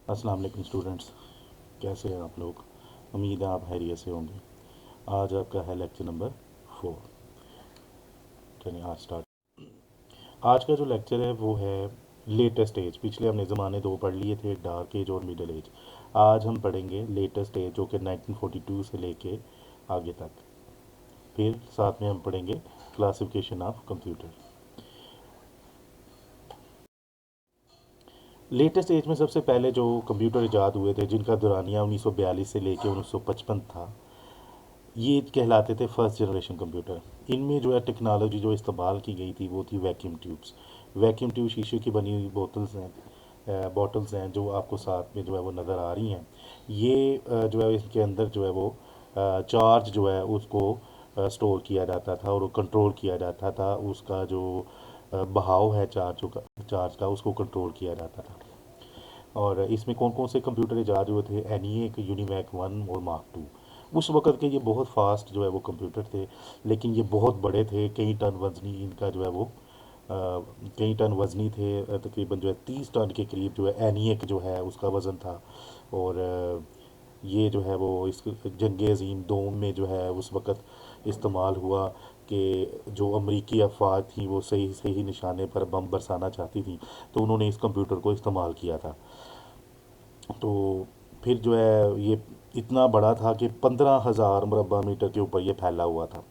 अस्सलाम वालेकुम स्टूडेंट्स। कैसे हैं आप लोग? उम्मीद है आप खैरियत से होंगे। आज आपका है लेक्चर नंबर 4। चलिए आज स्टार्ट। आज का जो लेक्चर है वो है लेटेस्ट एज। पिछले हमने ज़माने दो पढ़ लिए थे, डार्क एज और मिडल एज। आज हम पढ़ेंगे लेटेस्ट एज जो कि 1942 से लेके आगे तक। फिर साथ में हम पढ़ेंगे classification of computer. Latest age में सबसे पहले जो कंप्यूटर इजाद हुए थे, जिनका दौरानिया 1942 से लेके 1955 था, ये कहलाते थे फर्स्ट जनरेशन कंप्यूटर। इनमें जो है टेक्नोलॉजी जो इस्तेमाल की गई थी वो थी वैक्यूम ट्यूब्स। वैक्यूम ट्यूब शीशे की बनी हुई बॉटल्स हैं जो आपको साथ में जो है वो नज़र आ रही हैं। ये जो है इसके अंदर जो है वो चार्ज जो है उसको स्टोर किया जाता था और कंट्रोल किया जाता था। उसका जो बहाव है चार्ज का उसको कंट्रोल किया जाता था। और इसमें कौन कौन से कंप्यूटर इजाद हुए थे? एनीएक, यूनिमैक वन और मार्क टू। उस वक़्त के ये बहुत फास्ट जो है वो कंप्यूटर थे, लेकिन ये बहुत बड़े थे। कई टन वजनी इनका जो है वो कई टन वजनी थे। तकरीबन जो है 30 टन के करीब जो है एनीएक जो है उसका वज़न था। और ये जो है वो इस जंग अज़ीम दोम में जो है उस वक़्त इस्तेमाल हुआ कि जो अमरीकी अफवाज थी वो सही सही निशाने पर बम बरसाना चाहती थी, तो उन्होंने इस कंप्यूटर को इस्तेमाल किया था। तो फिर जो है ये इतना बड़ा था कि 15,000 मुरबा मीटर के ऊपर ये फैला हुआ था।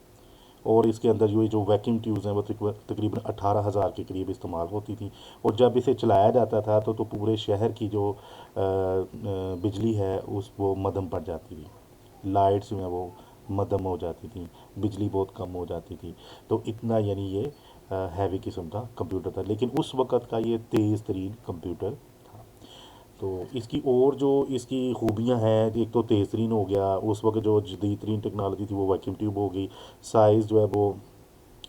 और इसके अंदर ये जो वैक्यूम ट्यूब्स हैं वो तकरीबन 18,000 के करीब इस्तेमाल होती थी। और जब इसे चलाया जाता था तो पूरे शहर की जो बिजली है उस वो मदम पड़ जाती थी। लाइट्स जो हैं वो मदम हो जाती थी, बिजली बहुत कम हो जाती थी। तो इतना यानी ये हैवी किस्म का कंप्यूटर था, लेकिन उस वक़्त का ये तेज़ तरीन कंप्यूटर था। तो इसकी और जो इसकी खूबियाँ हैं, एक तो तेज़रीन हो गया। उस वक्त जो जदीद तरीन टेक्नोलॉजी थी वो वैक्यूम ट्यूब हो गई। साइज़ जो है वो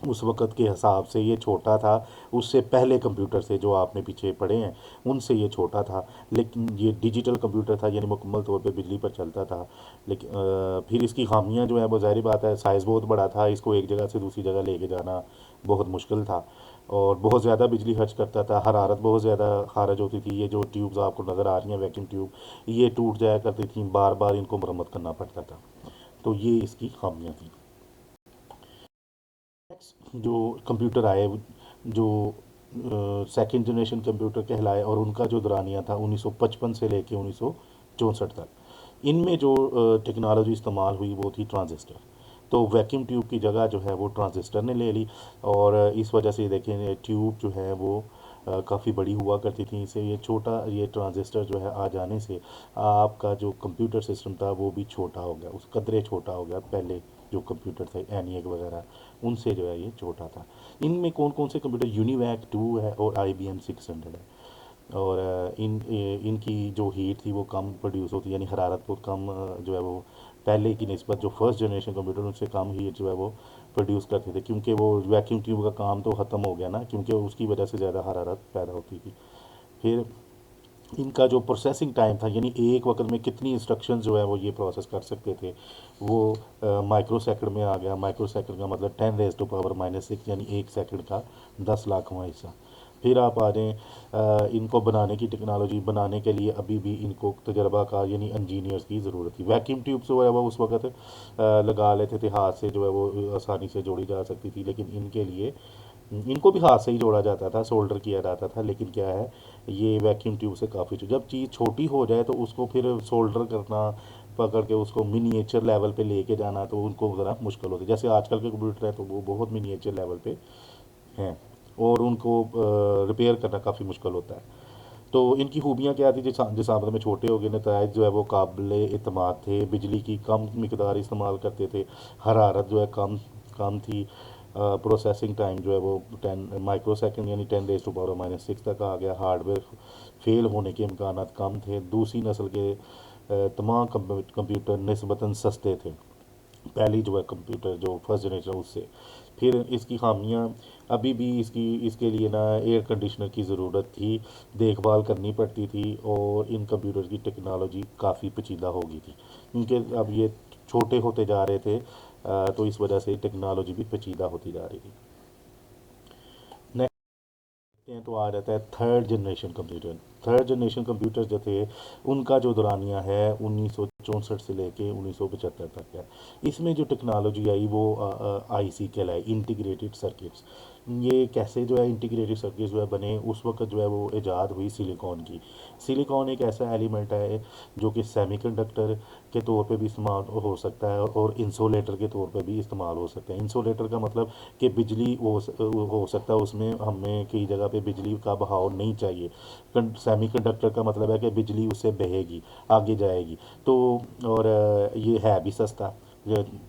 उस वक़्त के हिसाब से ये छोटा था। उससे पहले कंप्यूटर से जो आपने पीछे पढ़े हैं उनसे ये छोटा था, लेकिन ये डिजिटल कंप्यूटर था, यानी मुकम्मल तौर पे बिजली पर चलता था। लेकिन फिर इसकी खामियां जो है वो ज़ाहिर बात है, साइज़ बहुत बड़ा था, इसको एक जगह से दूसरी जगह लेके जाना बहुत मुश्किल था। और बहुत ज़्यादा बिजली खर्च करता था, हरारत बहुत ज़्यादा खारिज होती थी। ये जो ट्यूब्स आपको नज़र आ रही हैं वैक्यूम ट्यूब, ये टूट जाया करती थी, बार बार इनको मरम्मत करना पड़ता था। तो ये इसकी खामियां थी। जो कंप्यूटर आए, जो सेकंड जनरेशन कंप्यूटर कहलाए, और उनका जो दौरानिया था 1955 से लेके 1964 तक, इनमें जो टेक्नोलॉजी इस्तेमाल हुई वो थी ट्रांजिस्टर। तो वैक्यूम ट्यूब की जगह जो है वो ट्रांजिस्टर ने ले ली। और इस वजह से देखें ट्यूब जो है वो काफ़ी बड़ी हुआ करती थी। इसे ये ट्रांजिस्टर जो है आ जाने से आपका जो कंप्यूटर सिस्टम था वो भी छोटा हो गया, उस कदरे छोटा हो गया। पहले जो कंप्यूटर थे एनियक वगैरह, उनसे जो है ये छोटा था। इनमें कौन कौन से कंप्यूटर? यूनिवैक टू है और IBM 600 है। और इनकी जो हीट थी वो कम प्रोड्यूस होती, यानी हरारत बहुत कम जो है वो पहले की निस्बत जो फर्स्ट जनरेशन कंप्यूटर उनसे कम हीट जो है वो प्रोड्यूस करते थे, क्योंकि वो वैक्यूम ट्यूब का काम तो ख़त्म हो गया ना, क्योंकि उसकी वजह से ज़्यादा हरारत पैदा होती थी। फिर इनका जो प्रोसेसिंग टाइम था, यानी एक वक्त में कितनी इंस्ट्रक्शंस जो है वो ये प्रोसेस कर सकते थे, वो माइक्रो सेकंड में आ गया। माइक्रो सेकंड का मतलब 10⁻⁻⁶, यानी एक सेकंड का 10 लाखवां हिस्सा। फिर आप आ जाएँ इनको बनाने की टेक्नोलॉजी बनाने के लिए अभी भी इनको तजर्बाकार यानी इंजीनियर्स की ज़रूरत थी। वैक्यूम ट्यूब जो है वो उस वक्त लगा लेते थे हाथ से, जो है वो आसानी से जोड़ी जा सकती थी, लेकिन इनके लिए इनको भी हाथ से ही जोड़ा जाता था, सोल्डर किया जाता था। लेकिन क्या है, ये वैक्यूम ट्यूब से काफ़ी, जब चीज़ छोटी हो जाए तो उसको फिर सोल्डर करना, पकड़ के उसको मिनिएचर लेवल पे लेके जाना, तो उनको ज़रा मुश्किल होती है। जैसे आजकल के कंप्यूटर हैं तो वो बहुत मिनिएचर लेवल पे हैं, और उनको रिपेयर करना काफ़ी मुश्किल होता है। तो इनकी खूबियाँ क्या थी? जिस आमद में छोटे हो गए, नतज जो है वो काबिल एतमाद थे, बिजली की कम मकदार इस्तेमाल करते थे, हरारत जो है कम कम थी। प्रोसेसिंग टाइम जो है वो 10 माइक्रो सेकंड यानी 10⁻⁻⁶ तक आ गया। हार्डवेयर फेल होने के इम्कान कम थे। दूसरी नस्ल के तमाम कंप्यूटर निस्बतन सस्ते थे, पहली जो है कंप्यूटर जो फर्स्ट जनरेशन उससे। फिर इसकी खामियां, अभी भी इसके लिए ना एयर कंडीशनर की ज़रूरत थी, देखभाल करनी पड़ती थी, और इन कंप्यूटर की टेक्नोलॉजी काफ़ी पेचीदा हो गई थी, क्योंकि अब ये छोटे होते जा रहे थे। तो इस वजह से टेक्नोलॉजी भी पेचीदा होती जा रही थी। हैं तो आ जाता है third generation computer. Third generation computer जो थे उनका जो दौरानिया है 1964 से लेके 1975 तक है। इसमें जो टेक्नोलॉजी आई वो आईसी कहलाई, इंटीग्रेटेड सर्किट्स। ये कैसे जो है इंटीग्रेटेड सर्किट्स जो है बने, उस वक्त जो है वो इजाद हुई सिलिकॉन की। सिलिकॉन एक ऐसा एलिमेंट है जो कि सेमीकंडक्टर के तौर पे भी इस्तेमाल हो सकता है और इंसुलेटर के तौर पे भी इस्तेमाल हो सकता है। इंसुलेटर का मतलब कि बिजली हो सकता है उसमें, हमें कई जगह पे बिजली का बहाव नहीं चाहिए। सेमीकंडक्टर का मतलब है कि बिजली उससे बहेगी, आगे जाएगी। तो और ये है भी सस्ता।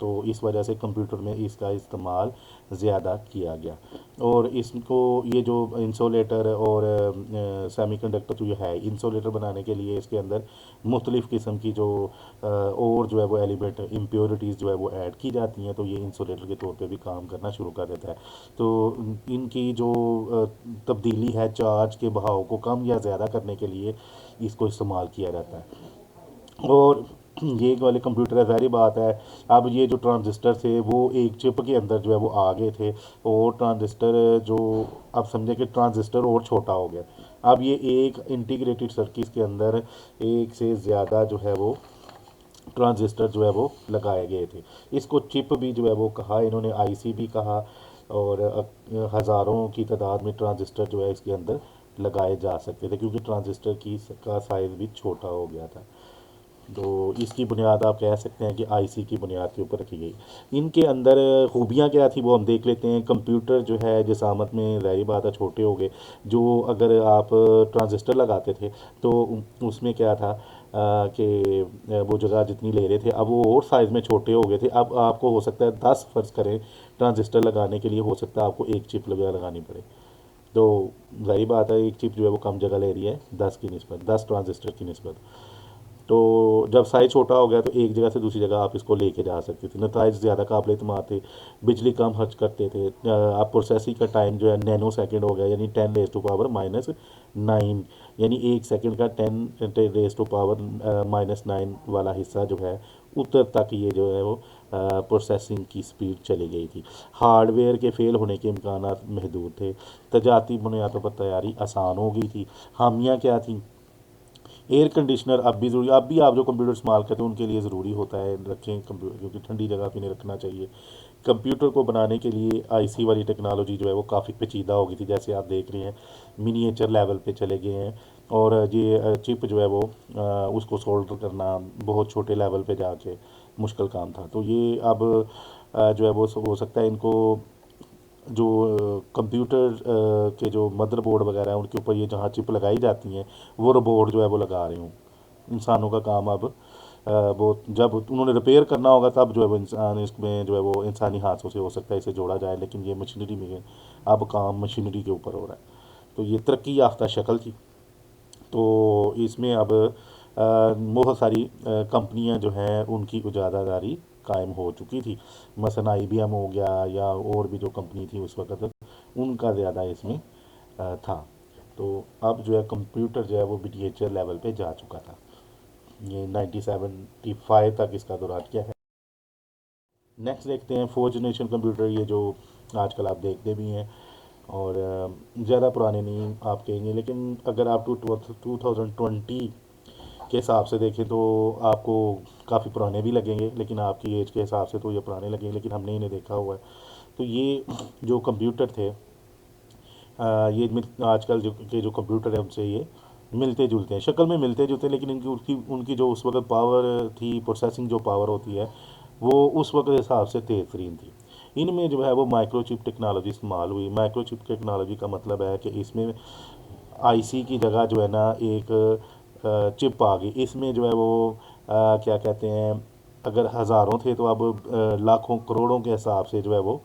तो इस वजह से कंप्यूटर में इसका इस्तेमाल ज़्यादा किया गया। और इसको ये जो इंसुलेटर और सेमीकंडक्टर जो है, इंसुलेटर बनाने के लिए इसके अंदर मुख्तलिफ़ किस्म की जो और जो है वो एलिमेंट इम्प्योरिटीज़ जो है वो ऐड की जाती हैं, तो ये इंसुलेटर के तौर पे भी काम करना शुरू कर देता है। तो इनकी जो तब्दीली है चार्ज के बहाव को कम या ज़्यादा करने के लिए इसको इस्तेमाल किया जाता है। और ये वाले कंप्यूटर है, ज़ाहिर बात है अब ये जो ट्रांजिस्टर थे वो एक चिप के अंदर जो है वो आ गए थे। और ट्रांजिस्टर जो, आप समझे कि ट्रांजिस्टर और छोटा हो गया। अब ये एक इंटीग्रेटेड सर्किट के अंदर एक से ज़्यादा जो है वो ट्रांजिस्टर जो है वो लगाए गए थे। इसको चिप भी जो है वो कहा इन्होंने, आईसी भी कहा। और हज़ारों की तादाद में ट्रांजिस्टर जो है इसके अंदर लगाए जा सकते थे, क्योंकि ट्रांजिस्टर की का साइज़ भी छोटा हो गया था। तो इसकी बुनियाद आप कह सकते हैं कि आईसी की बुनियाद के ऊपर रखी गई। इनके अंदर खूबियाँ क्या थी वो हम देख लेते हैं। कंप्यूटर जो है जिसामत में ज़ाहिर बात है छोटे हो गए। जो अगर आप ट्रांजिस्टर लगाते थे तो उसमें क्या था कि वो जगह जितनी ले रहे थे अब वो और साइज़ में छोटे हो गए थे। अब आपको हो सकता है 10 फ़र्ज़ करें ट्रांजिस्टर लगाने के लिए, हो सकता है आपको एक चिप लगानी पड़े। तो ज़ाहिर बात है एक चिप जो है वो कम जगह ले रही है 10 की नस्बत, 10 ट्रांजिस्टर की नस्बत। तो जब साइज़ छोटा हो गया तो एक जगह से दूसरी जगह आप इसको लेके जा सकते थे, नताइज ज़्यादा काबिल एतमाद थे, बिजली कम खर्च करते थे। आप प्रोसेसिंग का टाइम जो है नैनो सेकंड हो गया, यानी 10⁻⁻⁹ यानी एक सेकंड का 10⁻⁹ वाला हिस्सा जो है उत्तर तक ये जो है वो प्रोसेसिंग की स्पीड चली गई थी। हार्डवेयर के फेल होने के इम्कान महदूद थे। तजाती बुनियादों पर तैयारी आसान हो गई थी। खामियाँ क्या थी? एयर कंडीशनर अब भी ज़रूरी, अब भी आप जो कंप्यूटर इस्तेमाल करते हैं उनके लिए ज़रूरी होता है रखें कंप्यूटर, क्योंकि ठंडी जगह पे नहीं रखना चाहिए। कंप्यूटर को बनाने के लिए आईसी वाली टेक्नोलॉजी जो है वो काफ़ी पेचीदा हो गई थी, जैसे आप देख रहे हैं मिनिएचर लेवल पे चले गए हैं। और ये चिप जो है वो उसको सोल्डर करना बहुत छोटे लेवल पे जाके मुश्किल काम था। तो ये अब जो है वो हो सकता है इनको जो कंप्यूटर के जो मदरबोर्ड वगैरह हैं उनके ऊपर ये जहाँ चिप लगाई जाती हैं वो रोबोट जो है वो लगा रहे हूँ। इंसानों का काम अब वो जब उन्होंने रिपेयर करना होगा तब जो है वो इंसान इसमें जो है वो इंसानी हाथों से हो सकता है इसे जोड़ा जाए, लेकिन ये मशीनरी में अब काम मशीनरी के ऊपर हो रहा है। तो ये तरक्की याफ्ता शक्ल थी। तो इसमें अब बहुत सारी कंपनियां जो हैं उनकी उजारादारी कायम हो चुकी थी। मसलन IBM हो गया या और भी जो कंपनी थी उस वक्त उनका ज़्यादा इसमें था। तो अब जो है कंप्यूटर जो है वो मिनिएचर लेवल पे जा चुका था। ये 1975 तक इसका दौरान क्या है। नेक्स्ट देखते हैं फोर्थ जनरेशन कंप्यूटर, ये जो आजकल आप देखते भी हैं। और ज़्यादा पुराने नहीं आप कहेंगे, लेकिन अगर आप 2020 के हिसाब से देखें तो आपको काफ़ी पुराने भी लगेंगे, लेकिन आपकी एज के हिसाब से तो ये पुराने लगेंगे, लेकिन हमने इन्हें देखा हुआ है। तो ये जो कंप्यूटर थे ये आजकल जो के जो कंप्यूटर है उनसे ये मिलते जुलते हैं, शक्ल में मिलते जुलते हैं, लेकिन इनकी उनकी उनकी जो उस वक्त पावर थी, प्रोसेसिंग जो पावर होती है वो उस वक्त के हिसाब से तेज़ तरीन थी। इनमें जो है वो माइक्रोचिप टेक्नोलॉजी इस्तेमाल हुई। माइक्रोचिप टेक्नोलॉजी का मतलब है कि इसमें आईसी की जगह जो है ना एक चिप आ गई। इसमें जो है वो क्या कहते हैं, अगर हज़ारों थे तो अब लाखों करोड़ों के हिसाब से जो है वो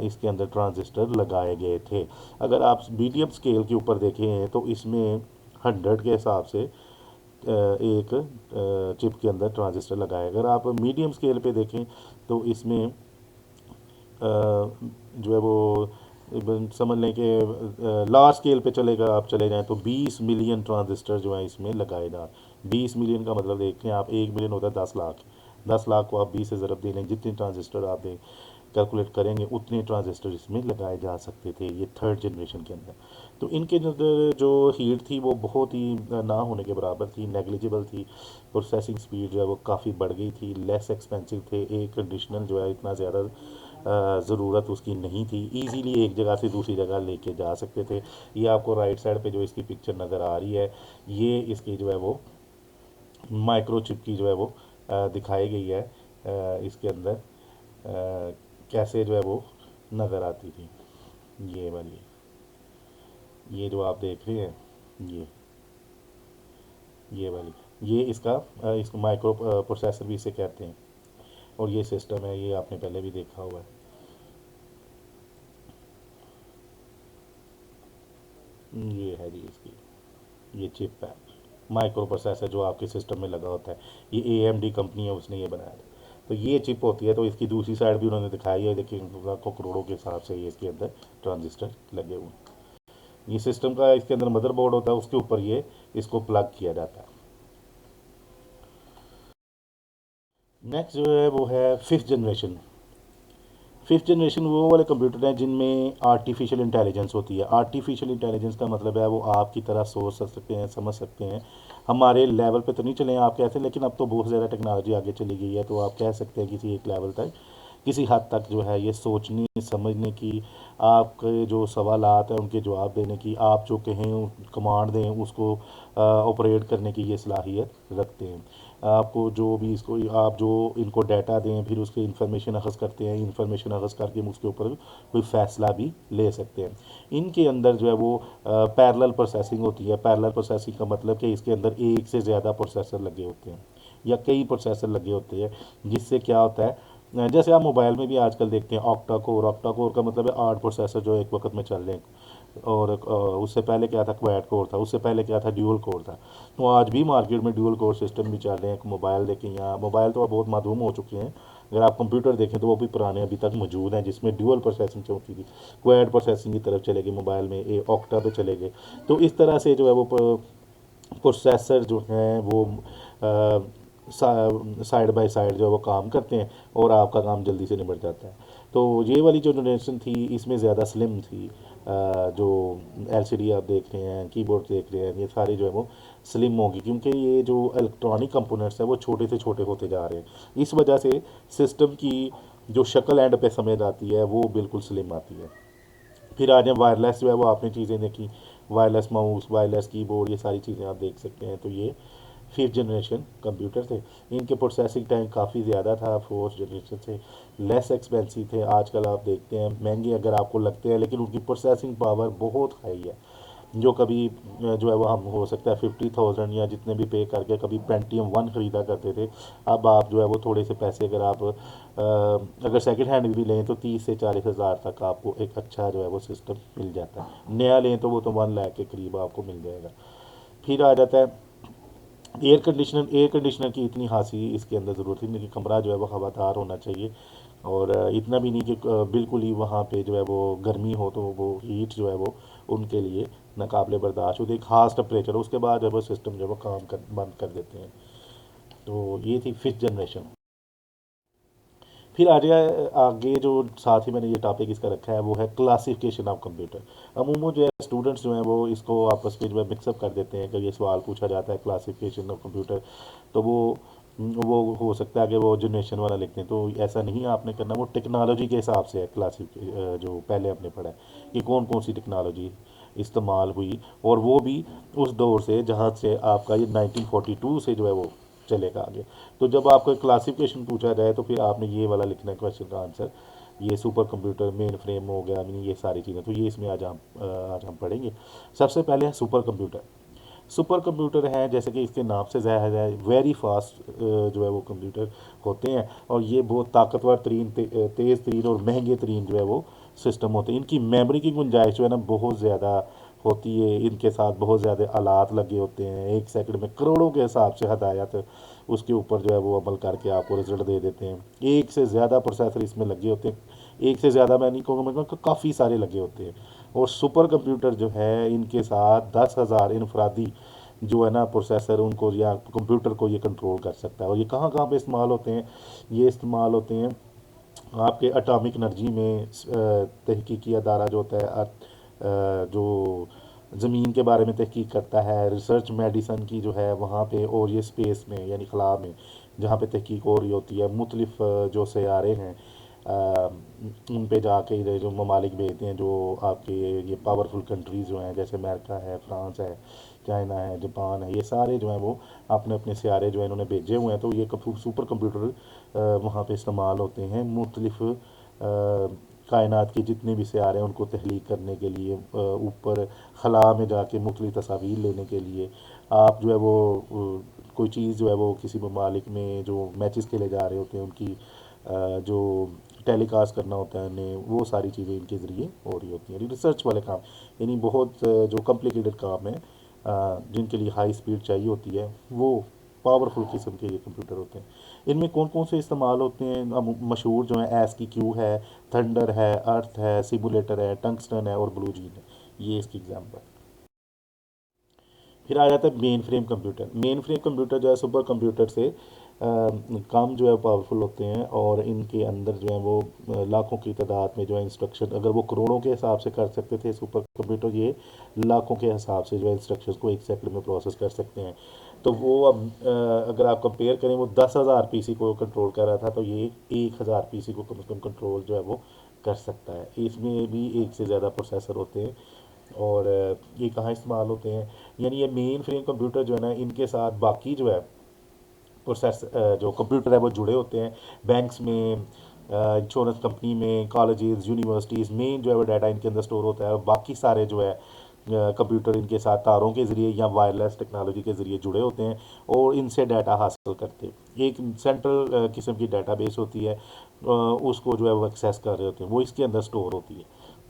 इसके अंदर ट्रांजिस्टर लगाए गए थे। अगर आप मीडियम स्केल के ऊपर देखें तो इसमें 100 के हिसाब से एक चिप के अंदर ट्रांजिस्टर लगाए। अगर आप मीडियम स्केल पे देखें तो इसमें जो है वो समझ लें कि लार्ज स्केल पे चलेगा, आप चले जाएं तो 20 मिलियन ट्रांजिस्टर जो है इसमें लगाए जा। 20 मिलियन का मतलब देखें आप, 1 मिलियन होता है 10 लाख। 10 लाख को आप 20 से ज़रब दे लें, जितने ट्रांजिस्टर आप दें कैलकुलेट करेंगे उतने ट्रांजिस्टर इसमें लगाए जा सकते थे ये थर्ड जनरेशन के अंदर। तो इनके अंदर जो हीट थी वो बहुत ही ना होने के बराबर थी, नेग्लिजिबल थी। प्रोसेसिंग स्पीड जो है वो काफ़ी बढ़ गई थी, लेस एक्सपेंसिव थे, एयर कंडीशनर जो है इतना ज़्यादा ज़रूरत उसकी नहीं थी, इजीली एक जगह से दूसरी जगह लेके जा सकते थे। ये आपको राइट साइड पे जो इसकी पिक्चर नज़र आ रही है, ये इसकी जो है वो माइक्रोचिप की जो है वो दिखाई गई है इसके अंदर कैसे जो है वो नज़र आती थी। ये वाली, ये जो आप देख रहे हैं, ये वाली, ये इसको माइक्रो प्रोसेसर भी इसे कहते हैं। और ये सिस्टम है, ये आपने पहले भी देखा हुआ है। ये है जी इसकी, ये चिप है, माइक्रो प्रोसेसर जो आपके सिस्टम में लगा होता है। ये AMD कंपनी है, उसने ये बनाया था। तो ये चिप होती है। तो इसकी दूसरी साइड भी उन्होंने दिखाई है, देखिए लाखों करोड़ों के हिसाब से ये इसके अंदर ट्रांजिस्टर लगे हुए हैं। ये सिस्टम का इसके अंदर मदरबोर्ड होता है, उसके ऊपर ये इसको प्लग किया जाता है। नेक्स्ट जो है वो है फिफ्थ जनरेशन। फिफ्थ जनरेशन वो वाले कंप्यूटर हैं जिनमें आर्टिफिशियल इंटेलिजेंस होती है। आर्टिफिशियल इंटेलिजेंस का मतलब है वो आपकी तरह सोच सकते हैं, समझ सकते हैं। हमारे लेवल पे तो नहीं चले आप कहते हैं, लेकिन अब तो बहुत ज़्यादा टेक्नोलॉजी आगे चली गई है, तो आप कह सकते हैं किसी एक लेवल तक, किसी हद तक जो है ये सोचने समझने की, आपके जो सवालात हैं उनके जवाब देने की, आप जो कहें कमांड दें उसको ऑपरेट करने की ये सलाहियत रखते हैं। आपको जो भी इसको आप जो इनको डाटा दें, फिर उसके इंफॉर्मेशन अखज़ करते हैं, इंफॉर्मेशन अखज़ करके हम उसके ऊपर कोई फ़ैसला भी ले सकते हैं। इनके अंदर जो है वो पैरेलल प्रोसेसिंग होती है। पैरेलल प्रोसेसिंग का मतलब कि इसके अंदर एक से ज़्यादा प्रोसेसर लगे होते हैं या कई प्रोसेसर लगे होते हैं, जिससे क्या होता है जैसे आप मोबाइल में भी आजकल देखते हैं ऑक्टा कोर। ऑक्टा कोर का मतलब है 8 प्रोसेसर जो एक वक्त में चल रहे हैं। और उससे पहले क्या था, क्वाड कोर था, उससे पहले क्या था, ड्यूल कोर था। तो आज भी मार्केट में ड्यूल कोर सिस्टम भी चल रहे हैं। मोबाइल देखें, यहाँ मोबाइल तो अब बहुत माधूम हो चुके हैं, अगर आप कंप्यूटर देखें तो वो भी पुराने अभी तक मौजूद हैं जिसमें ड्यूअल प्रोसेसिंग चलती थी। क्वाड प्रोसेसिंग की तरफ चले गए मोबाइल में, ये ऑक्टा पे चले गए। तो इस तरह से जो है वो प्रोसेसर जो हैं वो साइड बाय साइड जो है वो काम करते हैं और आपका काम जल्दी से निबट जाता है। तो ये वाली जो जनरेशन थी इसमें ज़्यादा स्लिम थी। जो LCD आप देख रहे हैं, कीबोर्ड देख रहे हैं, ये सारे जो है वो स्लिम होगी, क्योंकि ये जो इलेक्ट्रॉनिक कंपोनेंट्स हैं वो छोटे से छोटे होते जा रहे हैं। इस वजह से सिस्टम की जो शक्ल एंड पे समझ आती है वो बिल्कुल स्लिम आती है। फिर आ जाए वायरलेस, जो है वो आपने चीज़ें देखी, वायरलेस माउस, वायरलेस कीबोर्ड, ये सारी चीज़ें आप देख सकते हैं। तो ये फिफ्थ जनरेशन कंप्यूटर थे। इनके प्रोसेसिंग टाइम काफ़ी ज़्यादा था, फोर्थ जनरेशन से लेस एक्सपेंसिव थे। आजकल आप देखते हैं महंगे अगर आपको लगते हैं, लेकिन उनकी प्रोसेसिंग पावर बहुत हाई है। जो कभी जो है वो हम हो सकता है 50,000 या जितने भी पे करके कभी पेंटियम 1 ख़रीदा करते थे। अब आप जो है वो थोड़े से पैसे अगर आप अगर सेकंड हैंड भी लें तो 30 से 40 हज़ार तक आपको एक अच्छा जो है वो सिस्टम मिल जाता है। नया लें तो वो तो 1 लाख के करीब आपको मिल जाएगा। फिर आ जाता है एयर कंडीशनर। एयर कंडीशनर की इतनी खासी इसके अंदर ज़रूरत नहीं कि कमरा जो है वो हवादार होना चाहिए, और इतना भी नहीं कि बिल्कुल ही वहाँ पे जो है वो गर्मी हो, तो वो हीट जो है वो उनके लिए नाकाबिले बर्दाश्त होती है। एक ख़ास टेम्परेचर, उसके बाद जो है वो सिस्टम जो है वो काम कर बंद कर देते हैं। तो ये थी फिफ्थ जनरेशन। फिर आ जाए आगे, जो साथ ही मैंने ये टॉपिक इसका रखा है वो है क्लासिफिकेशन ऑफ कंप्यूटर। अमूमन जो है स्टूडेंट्स जो हैं वो इसको आपस में जो है मिक्सअप कर देते हैं कि ये सवाल पूछा जाता है क्लासिफिकेशन ऑफ कंप्यूटर, तो वो हो सकता है कि वो जनरेशन वाला लिखते हैं। तो ऐसा नहीं आपने करना, वो टेक्नोलॉजी के हिसाब से है क्लासिक, जो पहले हमने पढ़ा है कि कौन कौन सी टेक्नोलॉजी इस्तेमाल हुई, और वो भी उस दौर से जहाँ से आपका ये 1942 से जो है वो चलेगा आगे। तो जब आपको क्लासिफिकेशन पूछा जाए तो फिर आपने ये वाला लिखना है क्वेश्चन का आंसर। ये सुपर कंप्यूटर, मेन फ्रेम हो गया, मीन ये सारी चीज़ें, तो ये इसमें आज हम पढ़ेंगे। सबसे पहले है सुपर कंप्यूटर। सुपर कंप्यूटर हैं जैसे कि इसके नाम से ज़ाहिर है, वेरी फास्ट जो है वो कंप्यूटर होते हैं, और ये बहुत ताकतवर तरीन तेज़ तरीन और महंगे तरीन जो है वो सिस्टम होते हैं। इनकी मेमोरी की गुंजाइश जो है ना बहुत ज़्यादा होती है। इनके साथ बहुत ज़्यादा आलात लगे होते हैं, एक सेकंड में करोड़ों के हिसाब से हदायत उसके ऊपर जो है वो अमल करके आपको रिजल्ट दे देते हैं। एक से ज़्यादा प्रोसेसर इसमें लगे होते हैं, एक से ज़्यादा मैं नहीं कहूँगा, मैं कहूँगा काफ़ी सारे लगे होते हैं। और सुपर कंप्यूटर जो है इनके साथ 10,000 इनफरादी जो है ना प्रोसेसर उनको या कंप्यूटर को ये कंट्रोल कर सकता है। और ये कहाँ कहाँ पे इस्तेमाल होते हैं, ये इस्तेमाल होते हैं आपके एटॉमिक एनर्जी में तहकीकी अदारा जो होता है जो ज़मीन के बारे में तहकीक करता है, रिसर्च मेडिसन की जो है वहाँ पे, और ये स्पेस में यानी खला में जहाँ पे तहकीक हो रही होती है, मुख्तलिफ जो सैयारे हैं उन पे जाके ये जो ममालिक भेजते हैं, जो आपके ये पावरफुल कंट्रीज़ जो हैं, जैसे अमेरिका है, फ्रांस है, चाइना है, जापान है, ये सारे जो हैं वो अपने अपने सियारे जो है इन्होंने भेजे हुए हैं। तो ये सुपर कंप्यूटर वहाँ पे इस्तेमाल होते हैं मुख्तलिफ कायनात के जितने भी सियारे हैं उनको तहलीक करने के लिए, ऊपर खला में जाके मुख्तलिफ तस्वीर लेने के लिए। आप जो है वो कोई चीज़ जो है वो किसी ममालिक में जो मैचेस खेले जा रहे होते हैं उनकी जो टेलीकास्ट करना होता है उन्हें, वो सारी चीज़ें इनके ज़रिए हो रही होती हैं। रिसर्च वाले काम यानी बहुत जो कॉम्प्लिकेटेड काम है जिनके लिए हाई स्पीड चाहिए होती है, वो पावरफुल किस्म के ये कंप्यूटर होते हैं। इनमें कौन कौन से इस्तेमाल होते हैं? अब मशहूर जो है एस की क्यू है, थंडर है, अर्थ है, सिमुलेटर है, टंगस्टन है और ब्लू जीन है, ये इसकी एग्जाम्पल। फिर आ जाता है main frame computer. Main frame computer जो है सुपर कंप्यूटर से काम जो है पावरफुल होते हैं, और इनके अंदर जो है वो लाखों की तादाद में जो है इंस्ट्रक्शन, अगर वो करोड़ों के हिसाब से कर सकते थे सुपर कंप्यूटर, ये लाखों के हिसाब से जो है इंस्ट्रक्शंस को एक सेकंड में प्रोसेस कर सकते हैं। तो वो अब अगर आप कंपेयर करें, वो 10,000 पीसी को कंट्रोल कर रहा था, तो ये 1,000 पीसी को कम से कम कंट्रोल जो है वो कर सकता है। इसमें भी एक से ज़्यादा प्रोसेसर होते हैं। और ये कहाँ इस्तेमाल होते हैं? यानी ये मेन फ्रेम कंप्यूटर जो है ना, इनके साथ बाकी जो है प्रोसेस जो कंप्यूटर है वो जुड़े होते हैं। बैंक्स में, इंश्योरेंस कंपनी में, कॉलेजेस, यूनिवर्सिटीज़ में जो है वो डाटा इनके अंदर स्टोर होता है, और बाकी सारे जो है कंप्यूटर इनके साथ तारों के ज़रिए या वायरलेस टेक्नोलॉजी के ज़रिए जुड़े होते हैं, और इनसे डाटा हासिल करते हैं। एक सेंट्रल किस्म की डाटाबेस होती है, उसको जो है वो एक्सेस कर रहे होते हैं, वो इसके अंदर स्टोर होती है।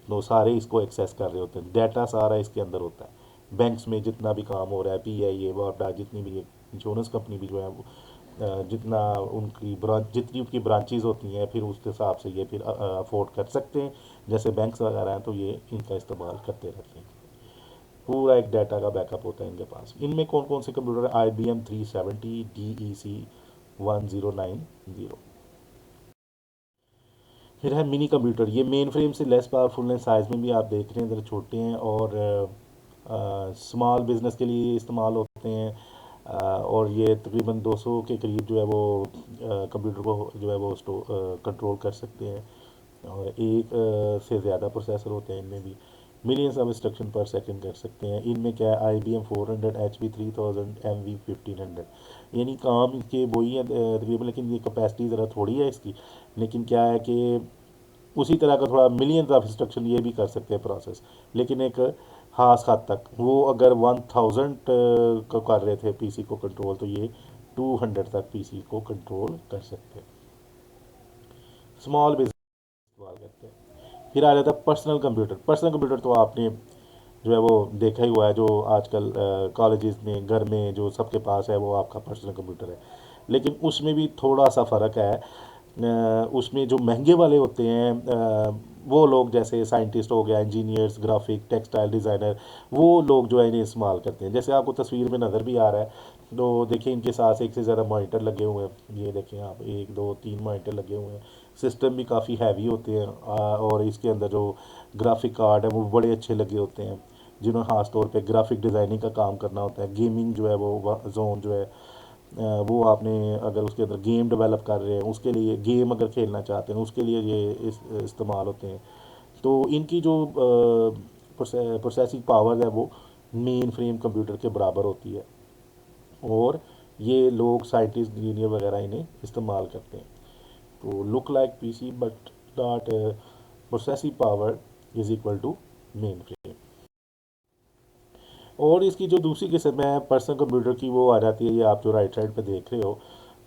तो सारे इसको एक्सेस कर रहे होते हैं, डाटा सारा इसके अंदर होता है। बैंक्स में जितना भी काम हो रहा है, PIA, वापडा, जितनी भी इंश्योरेंस कंपनी भी जो है वो जितना उनकी ब्रांच, जितनी उनकी ब्रांचेज होती हैं, फिर उस हिसाब से ये फिर अफोर्ड कर सकते हैं। जैसे बैंक्स वगैरह हैं तो ये इनका इस्तेमाल करते रहते हैं। पूरा एक डाटा का बैकअप होता है इनके पास। इनमें कौन कौन से कंप्यूटर है? IBM 370, DEC 1090। फिर है मिनी कंप्यूटर। ये मेन फ्रेम से लेस पावरफुल हैं, साइज़ में भी आप देख रहे हैं ज़रा छोटे हैं, और स्मॉल बिजनेस के लिए इस्तेमाल होते हैं। और ये तकरीबन 200 के करीब जो है वो कंप्यूटर को जो है वो कंट्रोल कर सकते हैं, और एक से ज़्यादा प्रोसेसर होते हैं इनमें भी। मिलियंस ऑफ इंस्ट्रक्शन पर सेकंड कर सकते हैं। इनमें क्या है? IBM 400, HP 3000, MV 1500। यानी काम के वही है तकरीबन, लेकिन ये कैपेसिटी ज़रा थोड़ी है इसकी। लेकिन क्या है कि उसी तरह का थोड़ा मिलियंस ऑफ इंस्ट्रक्शन ये भी कर सकते हैं प्रोसेस, लेकिन एक खास हद तक। वो अगर 1000 को कर रहे थे PC को कंट्रोल, तो ये 200 तक PC को कंट्रोल कर सकते हैं। स्मॉल बिजनेस इस्तेमाल करते हैं। फिर आ जाता है पर्सनल कंप्यूटर। पर्सनल कंप्यूटर तो आपने जो है वो देखा ही हुआ है, जो आजकल कॉलेजेस में, घर में जो सबके पास है, वो आपका पर्सनल कंप्यूटर है। लेकिन उसमें भी थोड़ा सा फ़र्क है। उसमें जो महंगे वाले होते हैं, वो लोग जैसे साइंटिस्ट हो गया, इंजीनियर्स, ग्राफिक, टेक्सटाइल डिज़ाइनर, वो लोग जो है इन्हें इस्तेमाल करते हैं। जैसे आपको तस्वीर में नज़र भी आ रहा है, तो देखिए इनके साथ एक से ज़्यादा मॉनिटर लगे हुए हैं। ये देखें आप, 1 2 3 मॉनिटर लगे हुए हैं। सिस्टम भी काफ़ी हैवी होते हैं, और इसके अंदर जो ग्राफिक कार्ड है वो बड़े अच्छे लगे होते हैं, जिन्होंने ख़ास तौर पे ग्राफिक डिज़ाइनिंग का काम करना होता है। गेमिंग जो है वो जोन जो है, वो आपने अगर उसके अंदर गेम डेवलप कर रहे हैं, उसके लिए गेम अगर खेलना चाहते हैं उसके लिए ये इस्तेमाल होते हैं। तो इनकी जो प्रोसेसिंग पावर है वो मेन फ्रेम कंप्यूटर के बराबर होती है, और ये लोग साइंटिस्ट, इंजीनियर वगैरह इन्हें इस्तेमाल करते हैं। तो look like PC but not processing power is equal to mainframe. और इसकी जो दूसरी किस्म है पर्सनल कंप्यूटर की, वो आ जाती है, ये आप जो राइट साइड पे देख रहे हो।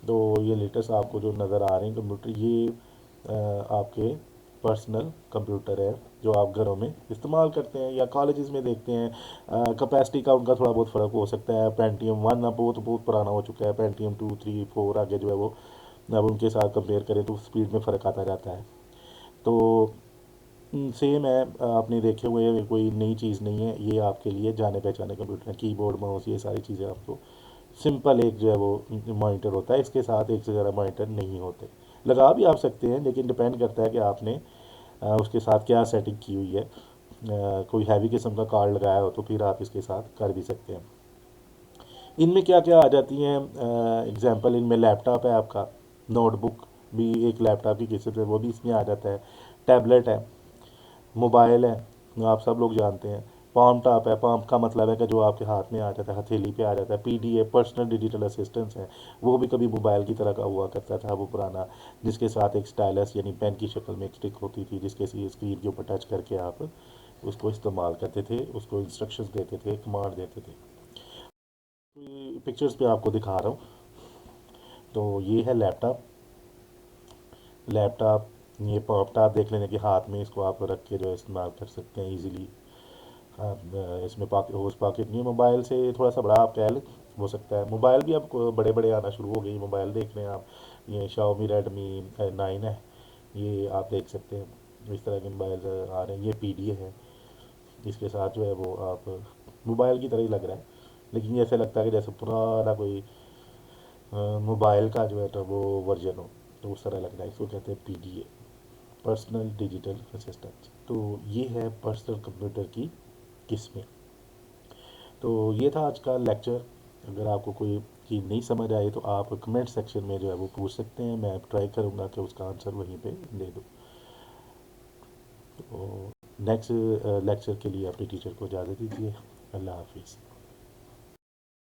तो ये लेटेस्ट आपको जो नज़र आ रहे हैं कंप्यूटर, ये आपके पर्सनल कंप्यूटर है जो आप घरों में इस्तेमाल करते हैं या कॉलेजेस में देखते हैं। कैपेसिटी का उनका थोड़ा बहुत फ़र्क हो सकता है। पेंटियम 1 अब बहुत बहुत पुराना हो चुका है, पेंटियम 2 3 4 आगे जो है वो अब उनके साथ कंपेयर करें तो स्पीड में फ़र्क आता जाता है। तो सेम है, आपने देखे हुए हैं, कोई नई चीज़ नहीं है ये आपके लिए। जाने पहचाने कंप्यूटर है, कीबोर्ड, माउस, ये सारी चीज़ें आपको सिंपल एक जो है वो मॉनिटर होता है, इसके साथ एक से ज़्यादा मॉनिटर नहीं होते। लगा भी आप सकते हैं, लेकिन डिपेंड करता है कि आपने उसके साथ क्या सेटिंग की हुई है। कोई हैवी किस्म का कार्ड लगाया हो तो फिर आप इसके साथ कर भी सकते हैं। इनमें क्या क्या आ जाती हैं एग्जांपल, इनमें लैपटॉप है आपका, नोटबुक भी एक लैपटॉप की किस्म है, वो भी इसमें आ जाता है। टैबलेट है, मोबाइल है, आप सब लोग जानते हैं। पाम टॉप है, पाम का मतलब है कि जो आपके हाथ में आ जाता है, हथेली पे आ जाता है। पीडी है, पर्सनल डिजिटल असिस्टेंस है, वो भी कभी मोबाइल की तरह का हुआ करता था वो पुराना, जिसके साथ एक स्टाइलस यानी पेन की शक्ल में एक स्टिक होती थी, जिसके स्क्रीन के ऊपर टच करके आप उसको इस्तेमाल करते थे, उसको इंस्ट्रक्शंस देते थे, कमांड देते थे। पिक्चर्स पे आपको दिखा रहा हूँ। तो ये है लैपटॉप। लैपटॉप, ये लैपटॉप देख लेने के हाथ में, इसको आप रख के जो है इस्तेमाल कर सकते हैं इजीली। आप इसमें पॉकेट, होस पॉकेट नहीं है। मोबाइल से थोड़ा सा बड़ा आप कह लें, हो सकता है। मोबाइल भी अब बड़े बड़े आना शुरू हो गई, मोबाइल देख रहे हैं आप, ये शाओमी रेडमी 9 है, ये आप देख सकते हैं। इस तरह के मोबाइल आ रहे हैं। ये पीडी है, इसके साथ जो है वो आप मोबाइल की तरह ही लग रहा है, लेकिन ये ऐसे लगता है कि जैसे पुराना कोई मोबाइल का जो है तो वो वर्जन हो, तो उस तरह लग रहा है। इसको कहते हैं पीडीए, पर्सनल डिजिटल असिस्टेंट। तो ये है पर्सनल कंप्यूटर की किस्में। तो ये था आज का लेक्चर। अगर आपको कोई चीज़ नहीं समझ आई तो आप कमेंट सेक्शन में जो है वो पूछ सकते हैं, मैं ट्राई करूँगा कि उसका आंसर वहीं पे दे दूँ। तो नेक्स्ट लेक्चर के लिए अपनी टीचर को इजाज़त दीजिए। अल्लाह हाफिज़।